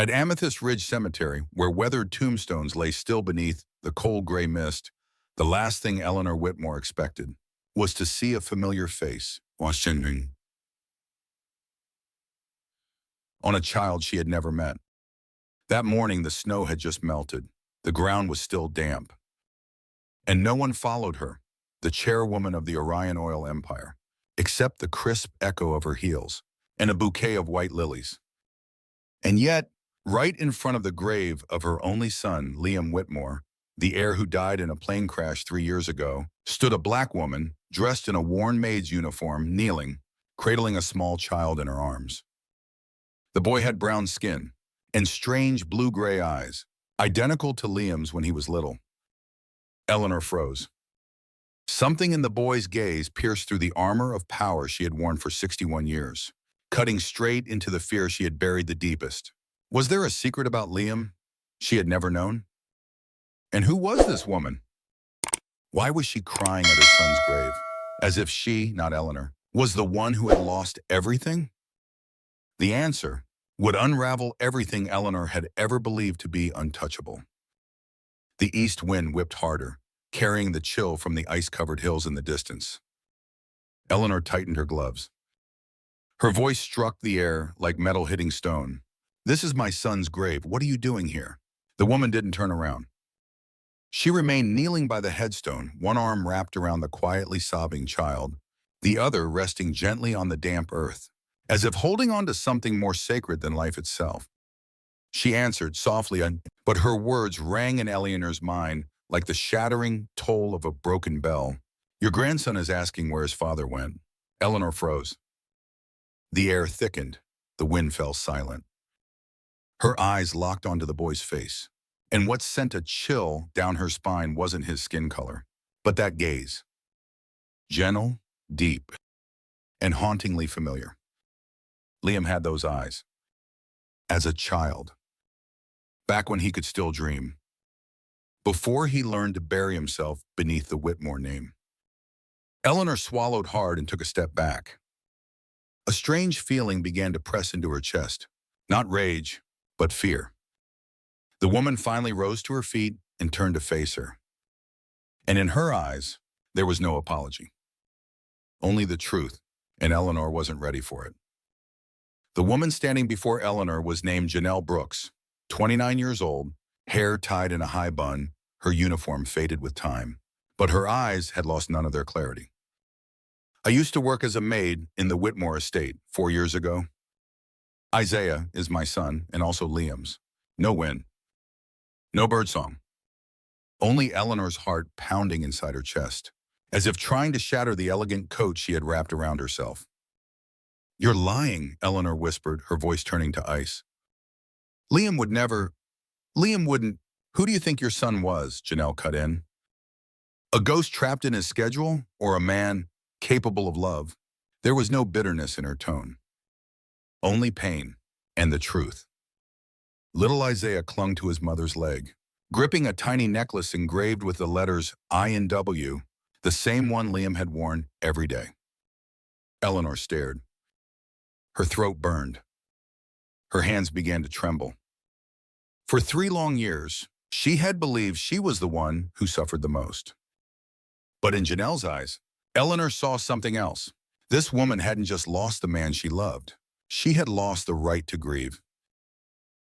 At Amethyst Ridge Cemetery, where weathered tombstones lay still beneath the cold gray mist, the last thing Eleanor Whitmore expected was to see a familiar face watching on a child she had never met. That morning, the snow had just melted. The ground was still damp. And no one followed her, the chairwoman of the Orion Oil Empire, except the crisp echo of her heels and a bouquet of white lilies. And yet, right in front of the grave of her only son, Liam Whitmore, the heir who died in a plane crash 3 years ago, stood a black woman dressed in a worn maid's uniform, kneeling, cradling a small child in her arms. The boy had brown skin and strange blue-gray eyes, identical to Liam's when he was little. Eleanor froze. Something in the boy's gaze pierced through the armor of power she had worn for 61 years, cutting straight into the fear she had buried the deepest. Was there a secret about Liam she had never known? And who was this woman? Why was she crying at her son's grave, as if she, not Eleanor, was the one who had lost everything? The answer would unravel everything Eleanor had ever believed to be untouchable. The east wind whipped harder, carrying the chill from the ice-covered hills in the distance. Eleanor tightened her gloves. Her voice struck the air like metal hitting stone. "This is my son's grave. What are you doing here?" The woman didn't turn around. She remained kneeling by the headstone, one arm wrapped around the quietly sobbing child, the other resting gently on the damp earth, as if holding on to something more sacred than life itself. She answered softly, but her words rang in Eleanor's mind like the shattering toll of a broken bell. "Your grandson is asking where his father went." Eleanor froze. The air thickened. The wind fell silent. Her eyes locked onto the boy's face, and what sent a chill down her spine wasn't his skin color, but that gaze. Gentle, deep, and hauntingly familiar. Liam had those eyes. As a child. Back when he could still dream. Before he learned to bury himself beneath the Whitmore name. Eleanor swallowed hard and took a step back. A strange feeling began to press into her chest. Not rage, but fear. The woman finally rose to her feet and turned to face her. And in her eyes, there was no apology. Only the truth, and Eleanor wasn't ready for it. The woman standing before Eleanor was named Janelle Brooks, 29 years old, hair tied in a high bun, her uniform faded with time, but her eyes had lost none of their clarity. "I used to work as a maid in the Whitmore estate 4 years ago. Isaiah is my son and also Liam's. No wind. No birdsong. Only Eleanor's heart pounding inside her chest, as if trying to shatter the elegant coat she had wrapped around herself. "You're lying," Eleanor whispered, her voice turning to ice. Liam wouldn't. "Who do you think your son was?" Janelle cut in. "A ghost trapped in his schedule, or a man capable of love?" There was no bitterness in her tone. Only pain and the truth. Little Isaiah clung to his mother's leg, gripping a tiny necklace engraved with the letters I and W, the same one Liam had worn every day. Eleanor stared. Her throat burned. Her hands began to tremble. For 3 long years, she had believed she was the one who suffered the most. But in Janelle's eyes, Eleanor saw something else. This woman hadn't just lost the man she loved. She had lost the right to grieve.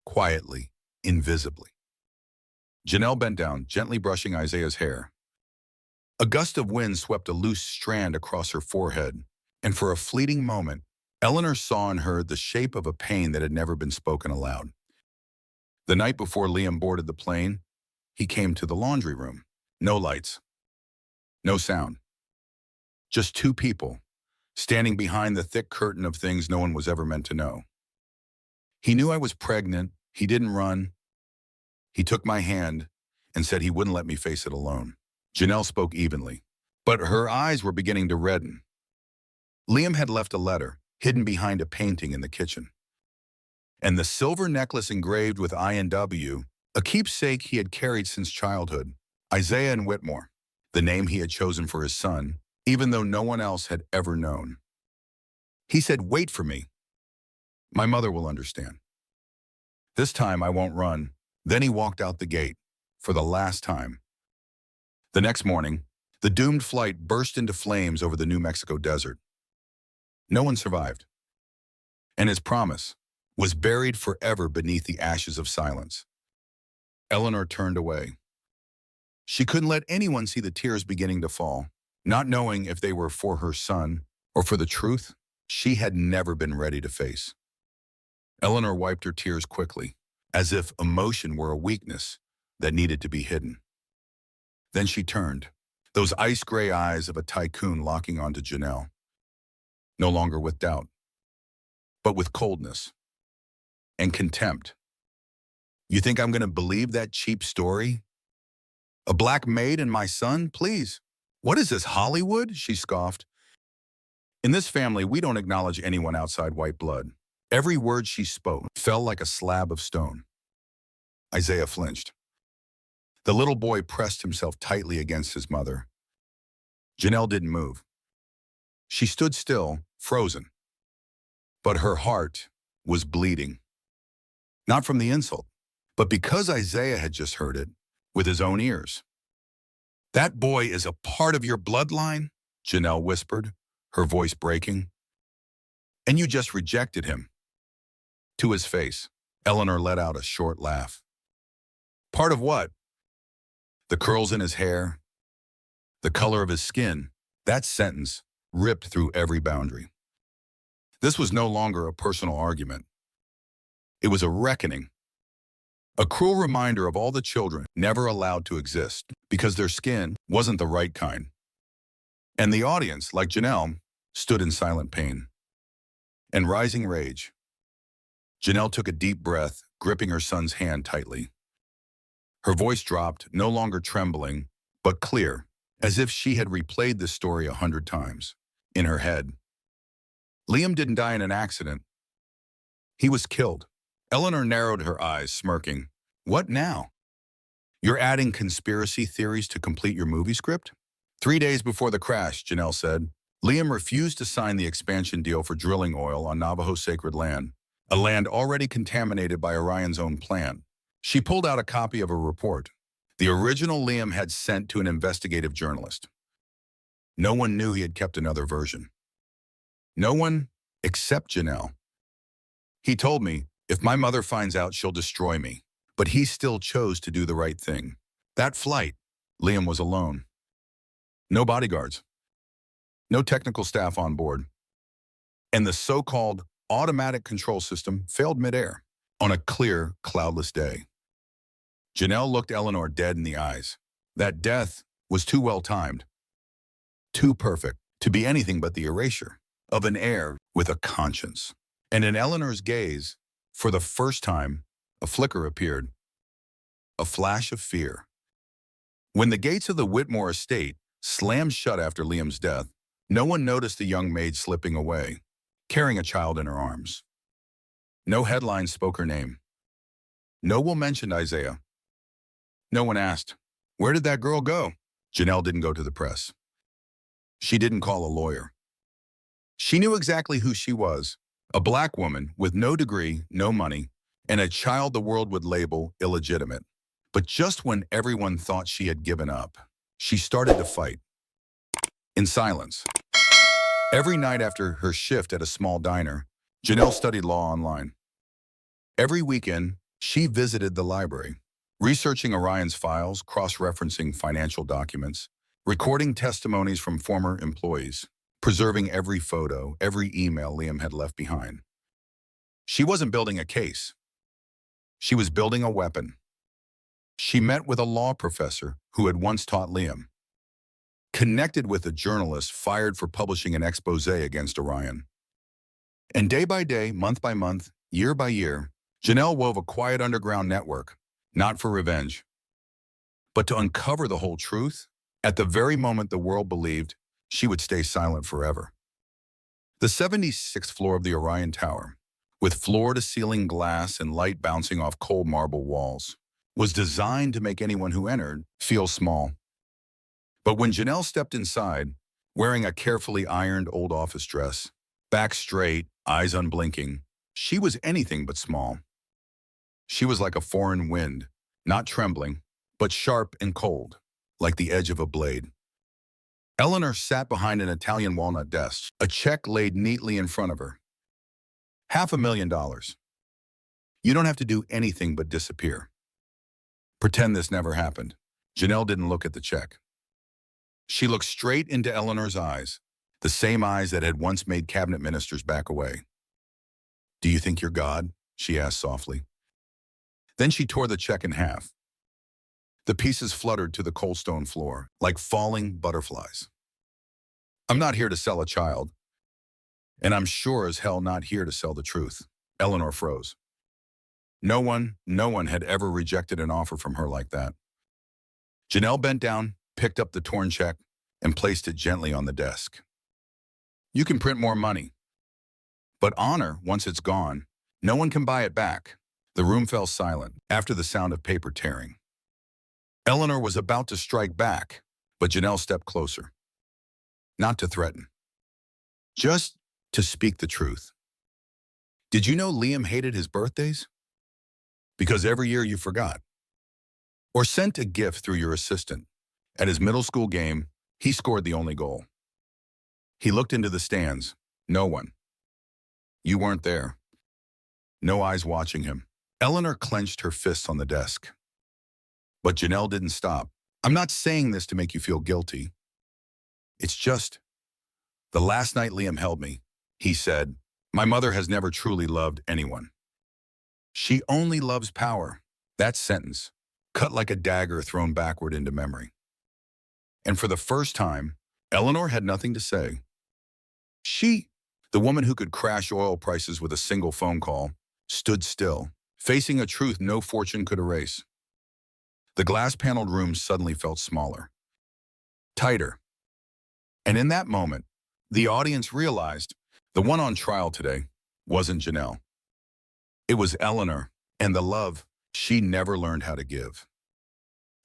Quietly, invisibly. Janelle bent down, gently brushing Isaiah's hair. A gust of wind swept a loose strand across her forehead, and for a fleeting moment, Eleanor saw in her the shape of a pain that had never been spoken aloud. The night before Liam boarded the plane, he came to the laundry room. No lights. No sound. Just 2 people, standing behind the thick curtain of things no one was ever meant to know. He knew I was pregnant. He didn't run. He took my hand and said he wouldn't let me face it alone. Janelle spoke evenly, but her eyes were beginning to redden. Liam had left a letter, hidden behind a painting in the kitchen. And the silver necklace engraved with I and W, a keepsake he had carried since childhood. Isaiah and Whitmore, the name he had chosen for his son, even though no one else had ever known. He said, "Wait for me. My mother will understand." This time I won't run. Then he walked out the gate, for the last time. The next morning, the doomed flight burst into flames over the New Mexico desert. No one survived, and his promise was buried forever beneath the ashes of silence. Eleanor turned away. She couldn't let anyone see the tears beginning to fall, not knowing if they were for her son or for the truth she had never been ready to face. Eleanor wiped her tears quickly, as if emotion were a weakness that needed to be hidden. Then she turned, those ice-gray eyes of a tycoon locking onto Janelle, no longer with doubt, but with coldness and contempt. You think I'm going to believe that cheap story? A black maid and my son, please. What is this, Hollywood? She scoffed. In this family, we don't acknowledge anyone outside white blood. Every word she spoke fell like a slab of stone. Isaiah flinched. The little boy pressed himself tightly against his mother. Janelle didn't move. She stood still, frozen. But her heart was bleeding. Not from the insult, but because Isaiah had just heard it with his own ears. That boy is a part of your bloodline, Janelle whispered, her voice breaking. And you just rejected him. To his face, Eleanor let out a short laugh. Part of what? The curls in his hair, the color of his skin. That sentence ripped through every boundary. This was no longer a personal argument. It was a reckoning. A cruel reminder of all the children never allowed to exist because their skin wasn't the right kind. And the audience, like Janelle, stood in silent pain and rising rage. Janelle took a deep breath, gripping her son's hand tightly. Her voice dropped, no longer trembling, but clear, as if she had replayed this story 100 times in her head. Liam didn't die in an accident. He was killed. Eleanor narrowed her eyes, smirking. What now? You're adding conspiracy theories to complete your movie script? 3 days before the crash, Janelle said, Liam refused to sign the expansion deal for drilling oil on Navajo sacred land, a land already contaminated by Orion's own plan. She pulled out a copy of a report. The original Liam had sent to an investigative journalist. No one knew he had kept another version. No one except Janelle. He told me, if my mother finds out, she'll destroy me. But he still chose to do the right thing. That flight, Liam was alone. No bodyguards. No technical staff on board. And the so-called automatic control system failed midair on a clear, cloudless day. Janelle looked Eleanor dead in the eyes. That death was too well timed, too perfect to be anything but the erasure of an heir with a conscience. And in Eleanor's gaze, for the first time, a flicker appeared, a flash of fear. When the gates of the Whitmore estate slammed shut after Liam's death, no one noticed the young maid slipping away, carrying a child in her arms. No headlines spoke her name. No one mentioned Isaiah. No one asked, where did that girl go? Janelle didn't go to the press. She didn't call a lawyer. She knew exactly who she was, a black woman with no degree, no money, and a child the world would label illegitimate. But just when everyone thought she had given up, she started to fight. In silence. Every night after her shift at a small diner, Janelle studied law online. Every weekend, she visited the library, researching Orion's files, cross-referencing financial documents, recording testimonies from former employees, preserving every photo, every email Liam had left behind. She wasn't building a case. She was building a weapon. She met with a law professor who had once taught Liam, connected with a journalist fired for publishing an expose against Orion. And day by day, month by month, year by year, Janelle wove a quiet underground network, not for revenge, but to uncover the whole truth at the very moment the world believed she would stay silent forever. The 76th floor of the Orion Tower, with floor-to-ceiling glass and light bouncing off cold marble walls, was designed to make anyone who entered feel small. But when Janelle stepped inside, wearing a carefully ironed old office dress, back straight, eyes unblinking, she was anything but small. She was like a foreign wind, not trembling, but sharp and cold, like the edge of a blade. Eleanor sat behind an Italian walnut desk, a check laid neatly in front of her. $500,000. You don't have to do anything but disappear. Pretend this never happened. Janelle didn't look at the check. She looked straight into Eleanor's eyes, the same eyes that had once made cabinet ministers back away. Do you think you're God? She asked softly. Then she tore the check in half. The pieces fluttered to the cold stone floor, like falling butterflies. I'm not here to sell a child, and I'm sure as hell not here to sell the truth. Eleanor froze. No one had ever rejected an offer from her like that. Janelle bent down, picked up the torn check, and placed it gently on the desk. You can print more money, but honor, once it's gone, no one can buy it back. The room fell silent after the sound of paper tearing. Eleanor was about to strike back, but Janelle stepped closer. Not to threaten, just to speak the truth. Did you know Liam hated his birthdays? Because every year you forgot. Or sent a gift through your assistant. At his middle school game, he scored the only goal. He looked into the stands. No one. You weren't there. No eyes watching him. Eleanor clenched her fists on the desk. But Janelle didn't stop. I'm not saying this to make you feel guilty. It's just, the last night Liam held me, he said, my mother has never truly loved anyone. She only loves power. That sentence, cut like a dagger thrown backward into memory. And for the first time, Eleanor had nothing to say. She, the woman who could crash oil prices with a single phone call, stood still, facing a truth no fortune could erase. The glass-paneled room suddenly felt smaller, tighter. And in that moment, the audience realized the one on trial today wasn't Janelle. It was Eleanor and the love she never learned how to give.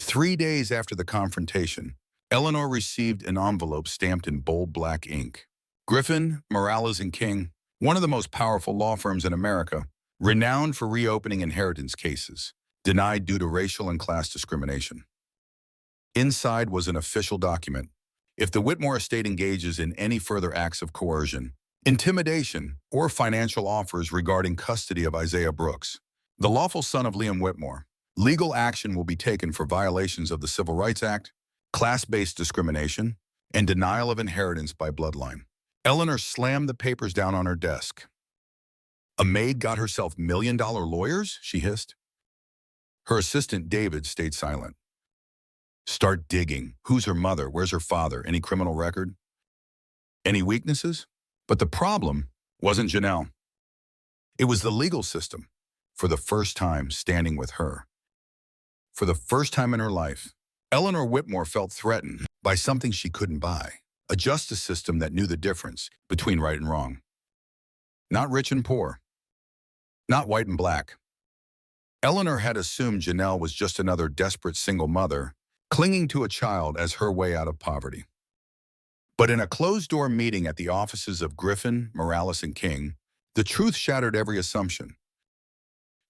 3 days after the confrontation, Eleanor received an envelope stamped in bold black ink. Griffin, Morales & King, one of the most powerful law firms in America, renowned for reopening inheritance cases, denied due to racial and class discrimination. Inside was an official document. If the Whitmore estate engages in any further acts of coercion, intimidation, or financial offers regarding custody of Isaiah Brooks, the lawful son of Liam Whitmore, legal action will be taken for violations of the Civil Rights Act, class-based discrimination, and denial of inheritance by bloodline. Eleanor slammed the papers down on her desk. A maid got herself million-dollar lawyers, she hissed. Her assistant, David, stayed silent. Start digging. Who's her mother? Where's her father? Any criminal record? Any weaknesses? But the problem wasn't Janelle. It was the legal system, for the first time standing with her. For the first time in her life, Eleanor Whitmore felt threatened by something she couldn't buy, a justice system that knew the difference between right and wrong. Not rich and poor, not white and black. Eleanor had assumed Janelle was just another desperate single mother, clinging to a child as her way out of poverty. But in a closed-door meeting at the offices of Griffin, Morales & King, the truth shattered every assumption.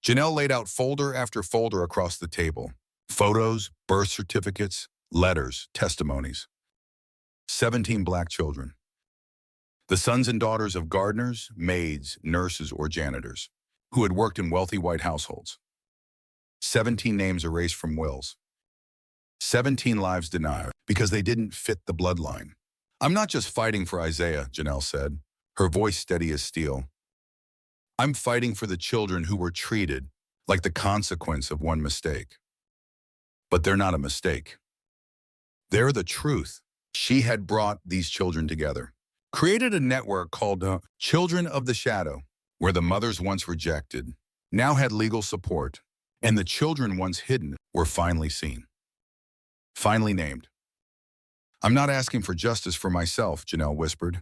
Janelle laid out folder after folder across the table. Photos, birth certificates, letters, testimonies. 17 black children. The sons and daughters of gardeners, maids, nurses, or janitors, who had worked in wealthy white households. 17 names erased from wills. 17 lives denied because they didn't fit the bloodline. I'm not just fighting for Isaiah, Janelle said, her voice steady as steel. I'm fighting for the children who were treated like the consequence of one mistake. But they're not a mistake. They're the truth. She had brought these children together, created a network called Children of the Shadow, where the mothers once rejected now had legal support, and the children once hidden were finally seen. Finally named. I'm not asking for justice for myself, Janelle whispered.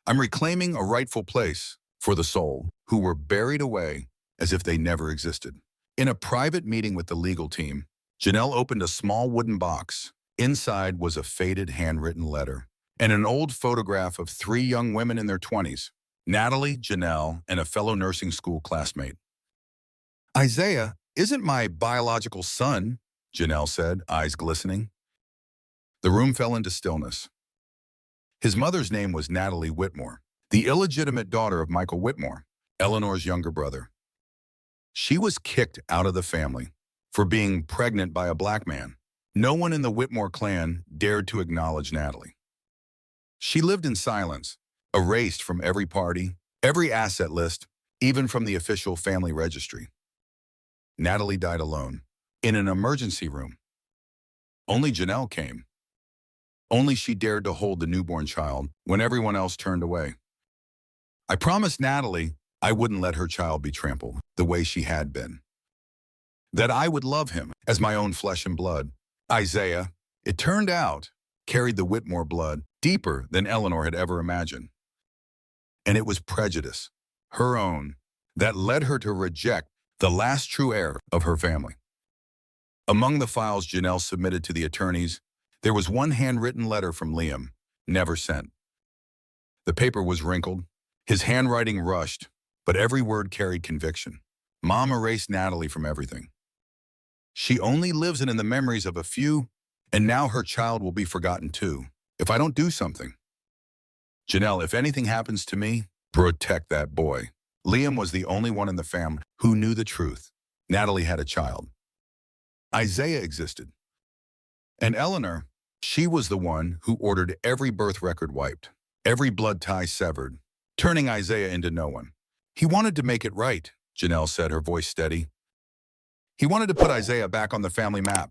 I'm reclaiming a rightful place for the soul who were buried away as if they never existed. In a private meeting with the legal team, Janelle opened a small wooden box. Inside was a faded handwritten letter and an old photograph of 3 young women in their 20s, Natalie, Janelle, and a fellow nursing school classmate. Isaiah isn't my biological son, Janelle said, eyes glistening. The room fell into stillness. His mother's name was Natalie Whitmore, the illegitimate daughter of Michael Whitmore, Eleanor's younger brother. She was kicked out of the family for being pregnant by a black man. No one in the Whitmore clan dared to acknowledge Natalie. She lived in silence, erased from every party, every asset list, even from the official family registry. Natalie died alone, in an emergency room. Only Janelle came. Only she dared to hold the newborn child when everyone else turned away. I promised Natalie I wouldn't let her child be trampled the way she had been. That I would love him as my own flesh and blood. Isaiah, it turned out, carried the Whitmore blood deeper than Eleanor had ever imagined. And it was prejudice, her own, that led her to reject the last true heir of her family. Among the files Janelle submitted to the attorneys, there was one handwritten letter from Liam, never sent. The paper was wrinkled, his handwriting rushed, but every word carried conviction. Mom erased Natalie from everything. She only lives in the memories of a few, and now her child will be forgotten too, if I don't do something. Janelle, if anything happens to me, protect that boy. Liam was the only one in the family who knew the truth. Natalie had a child. Isaiah existed. And Eleanor, she was the one who ordered every birth record wiped, every blood tie severed, turning Isaiah into no one. He wanted to make it right, Janelle said, her voice steady. He wanted to put Isaiah back on the family map.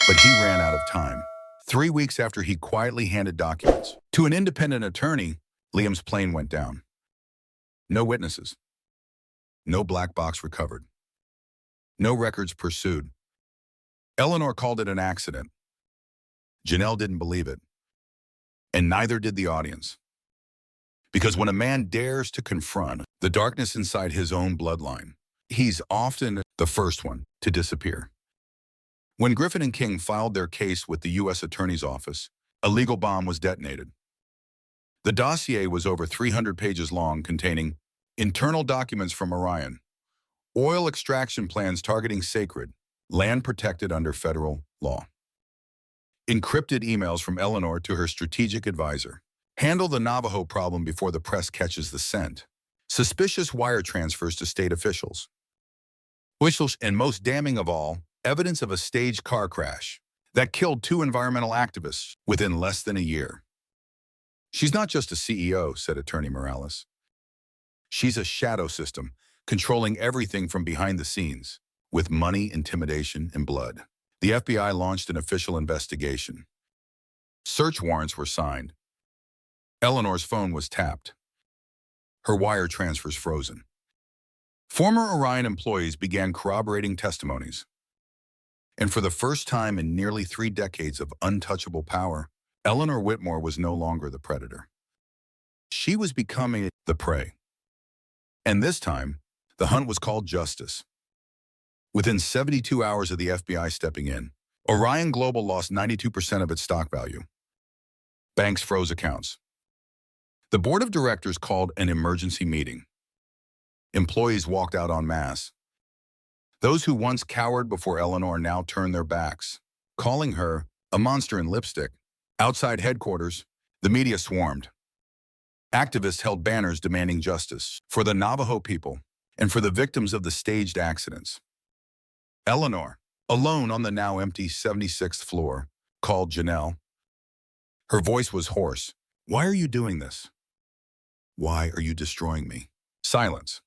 But he ran out of time. 3 weeks after he quietly handed documents to an independent attorney, Liam's plane went down. No witnesses. No black box recovered. No records pursued. Eleanor called it an accident. Janelle didn't believe it. And neither did the audience. Because when a man dares to confront the darkness inside his own bloodline, he's often the first one to disappear. When Griffin and King filed their case with the U.S. Attorney's Office, a legal bomb was detonated. The dossier was over 300 pages long, containing internal documents from Orion, oil extraction plans targeting sacred land protected under federal law, encrypted emails from Eleanor to her strategic advisor, handle the Navajo problem before the press catches the scent, suspicious wire transfers to state officials, and most damning of all, evidence of a staged car crash that killed 2 environmental activists within less than a year. She's not just a CEO, said Attorney Morales. She's a shadow system, controlling everything from behind the scenes, with money, intimidation, and blood. The FBI launched an official investigation. Search warrants were signed. Eleanor's phone was tapped. Her wire transfers frozen. Former Orion employees began corroborating testimonies. And for the first time in nearly 3 decades of untouchable power, Eleanor Whitmore was no longer the predator. She was becoming the prey. And this time, the hunt was called justice. Within 72 hours of the FBI stepping in, Orion Global lost 92% of its stock value. Banks froze accounts. The board of directors called an emergency meeting. Employees walked out en masse. Those who once cowered before Eleanor now turned their backs, calling her a monster in lipstick. Outside headquarters, the media swarmed. Activists held banners demanding justice for the Navajo people and for the victims of the staged accidents. Eleanor, alone on the now empty 76th floor, called Janelle. Her voice was hoarse. Why are you doing this? Why are you destroying me? Silence.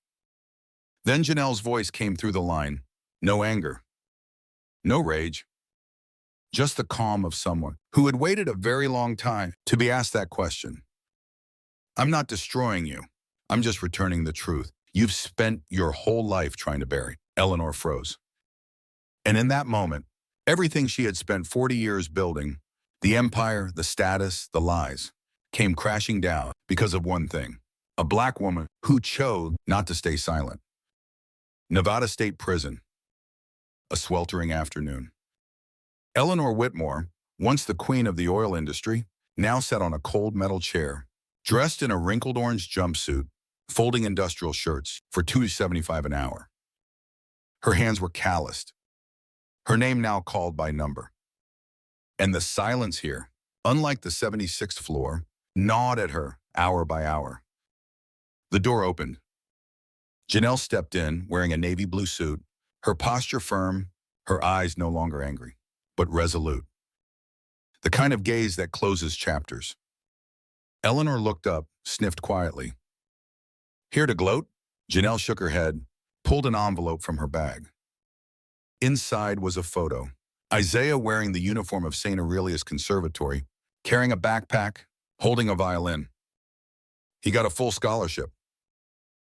Then Janelle's voice came through the line. No anger. No rage. Just the calm of someone who had waited a very long time to be asked that question. I'm not destroying you. I'm just returning the truth you've spent your whole life trying to bury. Eleanor froze. And in that moment, everything she had spent 40 years building, the empire, the status, the lies, came crashing down because of one thing. A black woman who chose not to stay silent. Nevada State Prison. A sweltering afternoon. Eleanor Whitmore, once the queen of the oil industry, now sat on a cold metal chair, dressed in a wrinkled orange jumpsuit, folding industrial shirts for $2.75 an hour. Her hands were calloused, her name now called by number. And the silence here, unlike the 76th floor, gnawed at her hour by hour. The door opened. Janelle stepped in, wearing a navy blue suit, her posture firm, her eyes no longer angry, but resolute. The kind of gaze that closes chapters. Eleanor looked up, sniffed quietly. Here to gloat? Janelle shook her head, pulled an envelope from her bag. Inside was a photo. Isaiah wearing the uniform of St. Aurelius Conservatory, carrying a backpack, holding a violin. He got a full scholarship.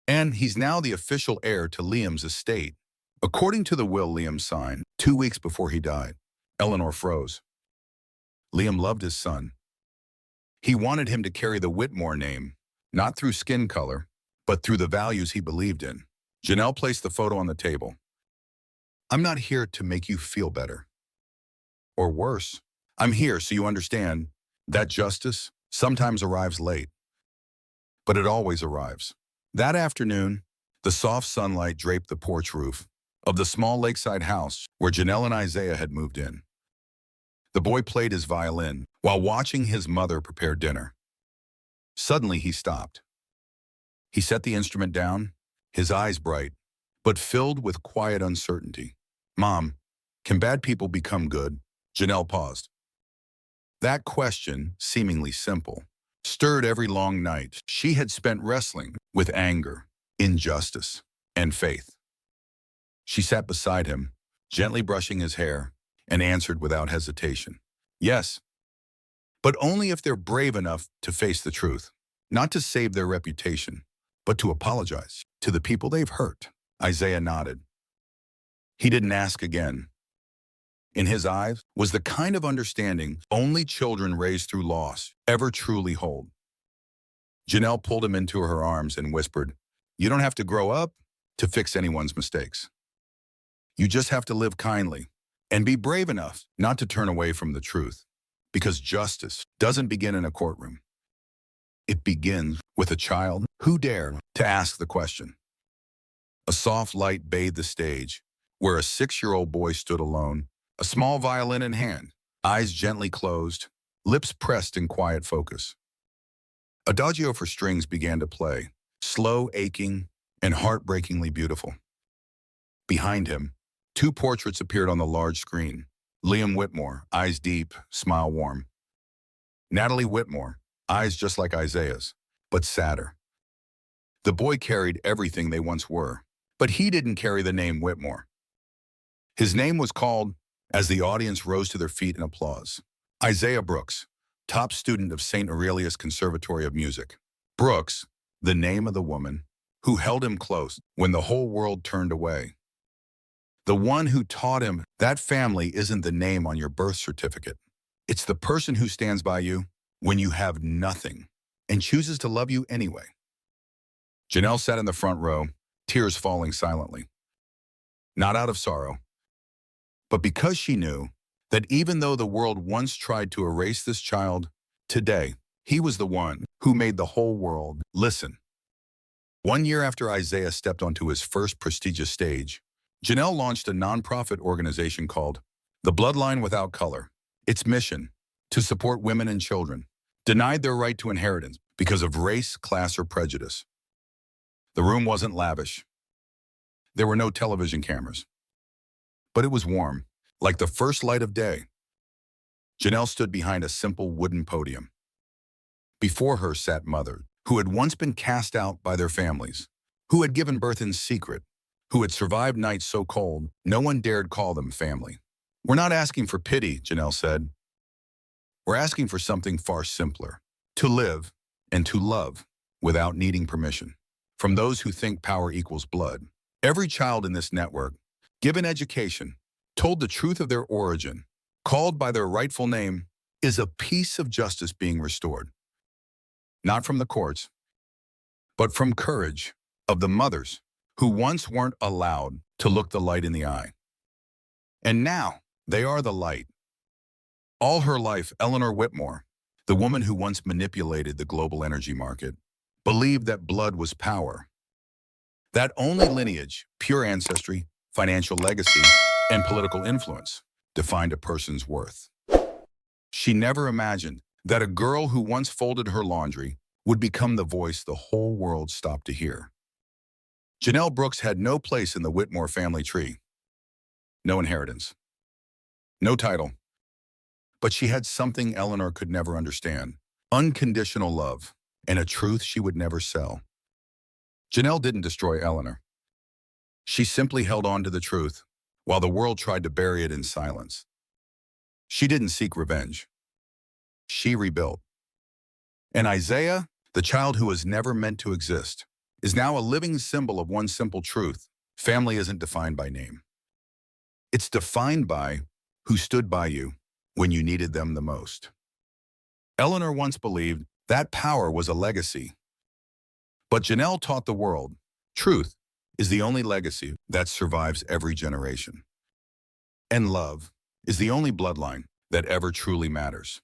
And he's now the official heir to Liam's estate. According to the will Liam signed 2 weeks before he died, Eleanor froze. Liam loved his son. He wanted him to carry the Whitmore name, not through skin color, but through the values he believed in. Janelle placed the photo on the table. I'm not here to make you feel better. Or worse, I'm here so you understand that justice sometimes arrives late, but it always arrives. That afternoon, the soft sunlight draped the porch roof of the small lakeside house where Janelle and Isaiah had moved in. The boy played his violin while watching his mother prepare dinner. Suddenly, he stopped. He set the instrument down, his eyes bright, but filled with quiet uncertainty. Mom, can bad people become good? Janelle paused. That question, seemingly simple, stirred every long night she had spent wrestling with anger, injustice, and faith. She sat beside him, gently brushing his hair, and answered without hesitation. Yes, but only if they're brave enough to face the truth, not to save their reputation, but to apologize to the people they've hurt. Isaiah nodded. He didn't ask again. In his eyes was the kind of understanding only children raised through loss ever truly hold. Janelle pulled him into her arms and whispered, You don't have to grow up to fix anyone's mistakes. You just have to live kindly and be brave enough not to turn away from the truth, because justice doesn't begin in a courtroom. It begins with a child who dared to ask the question. A soft light bathed the stage, where a 6-year-old boy stood alone, a small violin in hand, eyes gently closed, lips pressed in quiet focus. Adagio for strings began to play, slow, aching, and heartbreakingly beautiful. Behind him, 2 portraits appeared on the large screen. Liam Whitmore, eyes deep, smile warm. Natalie Whitmore, eyes just like Isaiah's, but sadder. The boy carried everything they once were, but he didn't carry the name Whitmore. His name was called as the audience rose to their feet in applause. Isaiah Brooks, top student of St. Aurelius Conservatory of Music. Brooks, the name of the woman who held him close when the whole world turned away. The one who taught him that family isn't the name on your birth certificate. It's the person who stands by you when you have nothing and chooses to love you anyway. Janelle sat in the front row, tears falling silently. Not out of sorrow, but because she knew that even though the world once tried to erase this child, today, he was the one who made the whole world listen. 1 year after Isaiah stepped onto his first prestigious stage, Janelle launched a nonprofit organization called The Bloodline Without Color. Its mission, to support women and children denied their right to inheritance because of race, class, or prejudice. The room wasn't lavish. There were no television cameras. But it was warm, like the first light of day. Janelle stood behind a simple wooden podium. Before her sat mothers who had once been cast out by their families, who had given birth in secret, who had survived nights so cold no one dared call them family. We're not asking for pity, Janelle said. We're asking for something far simpler, to live and to love without needing permission from those who think power equals blood. Every child in this network, given education, told the truth of their origin, called by their rightful name, is a piece of justice being restored. Not from the courts, but from courage of the mothers who once weren't allowed to look the light in the eye. And now they are the light. All her life, Eleanor Whitmore, the woman who once manipulated the global energy market, believed that blood was power, that only lineage, pure ancestry, financial legacy, and political influence defined a person's worth. She never imagined that a girl who once folded her laundry would become the voice the whole world stopped to hear. Janelle Brooks had no place in the Whitmore family tree. No inheritance. No title. But she had something Eleanor could never understand: unconditional love, and a truth she would never sell. Janelle didn't destroy Eleanor. She simply held on to the truth, while the world tried to bury it in silence. She didn't seek revenge. She rebuilt. And Isaiah, the child who was never meant to exist, is now a living symbol of one simple truth: family isn't defined by name. It's defined by who stood by you when you needed them the most. Eleanor once believed that power was a legacy. But Janelle taught the world, truth is the only legacy that survives every generation. And love is the only bloodline that ever truly matters.